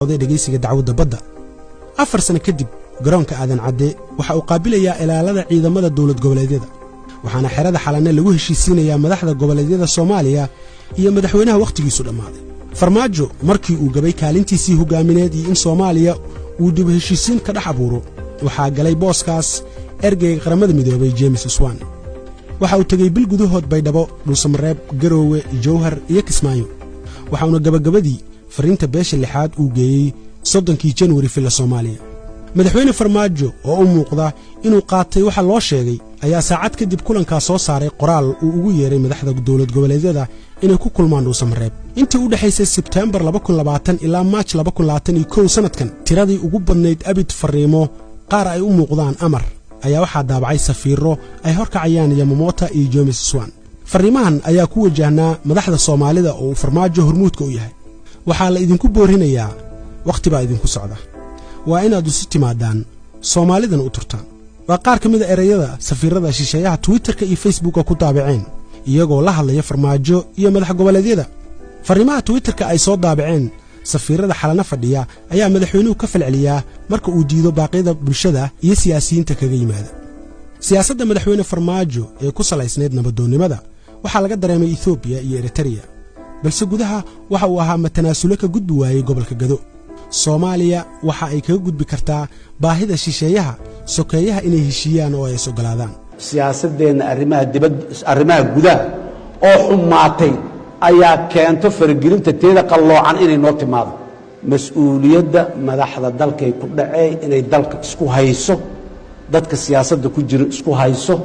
dhageysiga dacwadda badda 4 sano kadib garoonka aadan cadde waxa uu qaabilayaa ilaalada ciidamada dawlad goboleedyada waxaana xerada xalane lagu heshiisiinayaa madaxda goboleedyada Soomaaliya iyo madaxweynaha waqtigiisu dhamaaday farmaajo markii uu gabay kaalintiisii hogaamineed in Soomaaliya uu dib heshiisiin ka dhax abuuro waxa galay booskaas ergeyga qaramada midoobay James Swan waxa uu tagay bil gudahood Baydhabo Dhuusamareeb Garoowe Jowhar iyo Kismaayo waxaana gabagabadii fariinta beesha lixaad uu geeyay 30 January fil Soomaaliya madaxweyne farmaajo oo u muuqda inuu qaatay waxa loo sheegay ayaa saacad kadib kulanka soo saaray qoraal uu ugu yeeray madaxda dawlad goboleedyada inay ku kulmaan Dhuusamareeb intii u dhaxaysay September 2020 ilaa March 2021 sanadkan tiradii ugu badnayd abid fariimo qaar ay u muuqdaan amar ayaa waxa daabacay safiiro ay horkacayaan Yamamoto iyo James Swan fariimahan ayaa ku wajahnaa madaxda Soomaalida oo farmaajo hormuudka u yahay waxa la idinku boorinayaa waqti baa idinku socda waa inaad isu timaadaan Soomaalidan u turtaan waa qaar kamid ah erayada safiirada shisheeyaha Twitterka iyo Facebooka ku daabaceen iyagoo la hadlaya farmaajo iyo madax goboleedyada fariimaha Twitterka ay soo daabaceen safiirada xalana fadhiya ayaa madaxweynuhu ka falceliyaa marka uu diido baaqyada bulshada iyo siyaasiyiinta kaga yimaada siyaasadda madaxweyne farmaajo ee ku salaysneed nabadoonnimada waxa laga dareemay Ethiopia iyo Eritrea balse gudaha waxa uu ahaa matanaasulo ka gudbi waayay gobolka Gado Soomaaliya waxa ay kaga gudbi kartaa baahida shisheeyaha sokeeyaha inay heshiiyaan oo ay ogolaadaan siyaasadeena arrimaha gudaha oo xumaatay ayaa keento fargelinta teeda qalloocan inay noo timaado mas'uuliyadda madaxda dalka ay ku dhacay inay dalka isku hayso dadka siyaasadda ku jira isku hayso